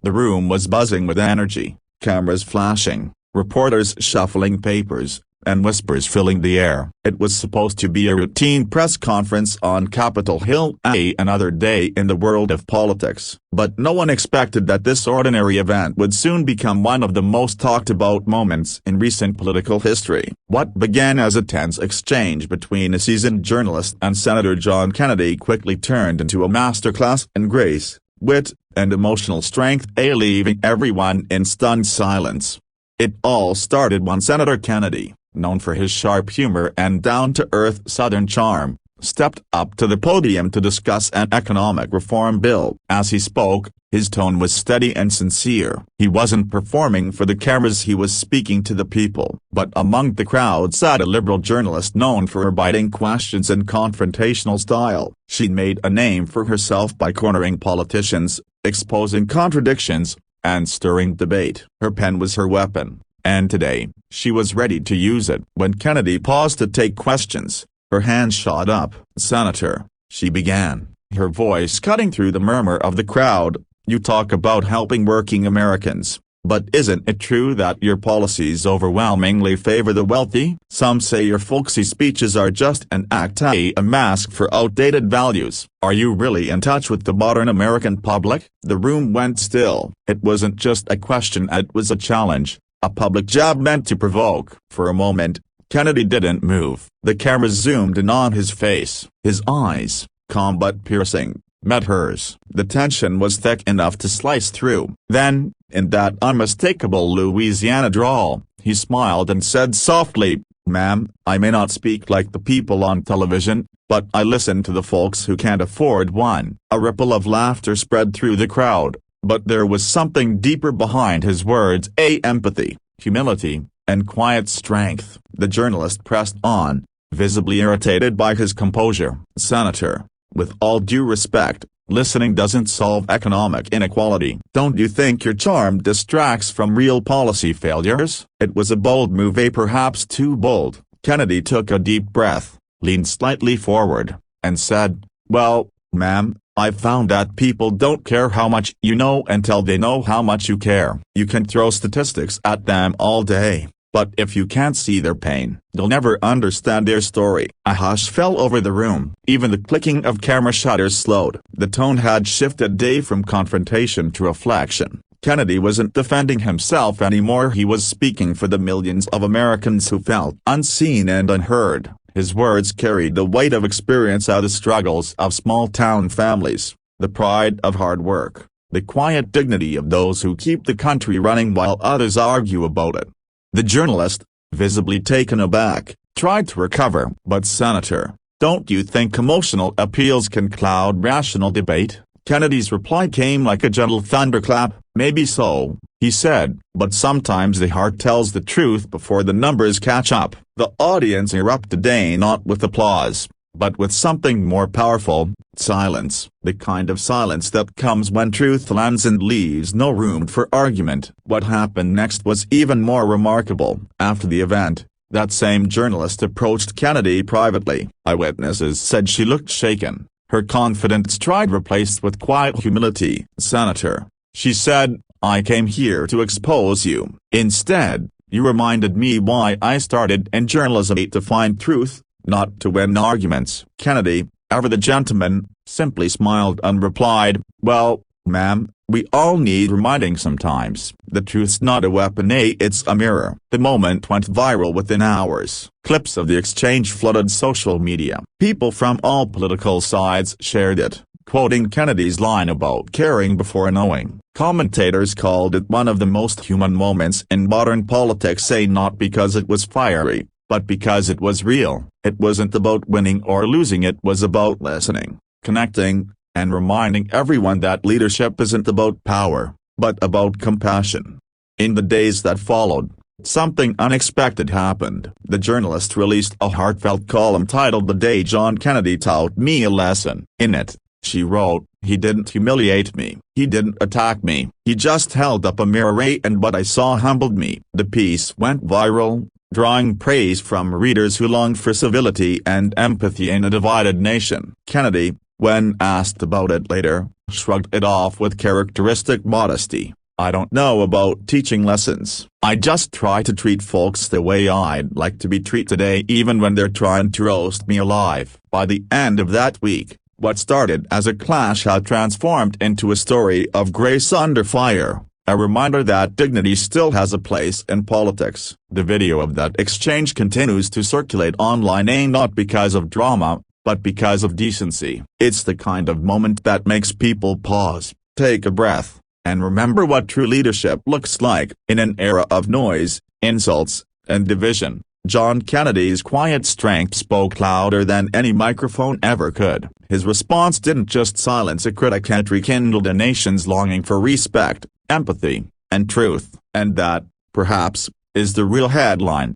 The room was buzzing with energy, cameras flashing, reporters shuffling papers, and whispers filling the air. It was supposed to be a routine press conference on Capitol Hill, another day in the world of politics. But no one expected that this ordinary event would soon become one of the most talked about moments in recent political history. What began as a tense exchange between a seasoned journalist and Senator John Kennedy quickly turned into a masterclass in grace, wit, and emotional strength, leaving everyone in stunned silence. It all started when Senator Kennedy, known for his sharp humor and down-to-earth Southern charm, stepped up to the podium to discuss an economic reform bill. As he spoke, his tone was steady and sincere. He wasn't performing for the cameras, he was speaking to the people. But among the crowd sat a liberal journalist known for her biting questions and confrontational style. She'd made a name for herself by cornering politicians, exposing contradictions, and stirring debate. Her pen was her weapon, and today, she was ready to use it. When Kennedy paused to take questions, her hand shot up. "Senator," she began, her voice cutting through the murmur of the crowd, "you talk about helping working Americans, but isn't it true that your policies overwhelmingly favor the wealthy? Some say your folksy speeches are just an act, a mask for outdated values. Are you really in touch with the modern American public?" The room went still. It wasn't just a question, it was a challenge, a public jab meant to provoke. For a moment, Kennedy didn't move. The cameras zoomed in on his face. His eyes, calm but piercing, met hers. The tension was thick enough to slice through. Then, in that unmistakable Louisiana drawl, he smiled and said softly, "Ma'am, I may not speak like the people on television, but I listen to the folks who can't afford one." A ripple of laughter spread through the crowd, but there was something deeper behind his words, empathy, humility, and quiet strength. The journalist pressed on, visibly irritated by his composure. "Senator, with all due respect, listening doesn't solve economic inequality. Don't you think your charm distracts from real policy failures?" It was a bold move, perhaps too bold. Kennedy took a deep breath, leaned slightly forward, and said, "Well, ma'am, I've found that people don't care how much you know until they know how much you care. You can throw statistics at them all day, but if you can't see their pain, you'll never understand their story." A hush fell over the room. Even the clicking of camera shutters slowed. The tone had shifted from confrontation to reflection. Kennedy wasn't defending himself anymore, he was speaking for the millions of Americans who felt unseen and unheard. His words carried the weight of experience of the struggles of small-town families, the pride of hard work, the quiet dignity of those who keep the country running while others argue about it. The journalist, visibly taken aback, tried to recover. "But Senator, don't you think emotional appeals can cloud rational debate?" Kennedy's reply came like a gentle thunderclap. "Maybe so," he said, "but sometimes the heart tells the truth before the numbers catch up." The audience erupted, not with applause, but with something more powerful, silence. The kind of silence that comes when truth lands and leaves no room for argument. What happened next was even more remarkable. After the event, that same journalist approached Kennedy privately. Eyewitnesses said she looked shaken, her confident stride replaced with quiet humility. "Senator," she said, "I came here to expose you. Instead, you reminded me why I started in journalism, to find truth, not to win arguments." Kennedy, ever the gentleman, simply smiled and replied, "Well, ma'am, we all need reminding sometimes. The truth's not a weapon, it's a mirror." The moment went viral within hours. Clips of the exchange flooded social media. People from all political sides shared it, quoting Kennedy's line about caring before knowing. Commentators called it one of the most human moments in modern politics, not because it was fiery, but because it was real. It wasn't about winning or losing, it was about listening, connecting, and reminding everyone that leadership isn't about power, but about compassion. In the days that followed, something unexpected happened. The journalist released a heartfelt column titled "The Day John Kennedy Taught Me a Lesson." In it, she wrote, "He didn't humiliate me. He didn't attack me. He just held up a mirror, and what I saw humbled me." The piece went viral, drawing praise from readers who longed for civility and empathy in a divided nation. Kennedy, when asked about it later, shrugged it off with characteristic modesty. "I don't know about teaching lessons. I just try to treat folks the way I'd like to be treated today, even when they're trying to roast me alive." By the end of that week, what started as a clash had transformed into a story of grace under fire, a reminder that dignity still has a place in politics. The video of that exchange continues to circulate online, not because of drama, but because of decency. It's the kind of moment that makes people pause, take a breath, and remember what true leadership looks like. In an era of noise, insults, and division, John Kennedy's quiet strength spoke louder than any microphone ever could. His response didn't just silence a critic, it rekindled a nation's longing for respect, empathy, and truth. And that, perhaps, is the real headline.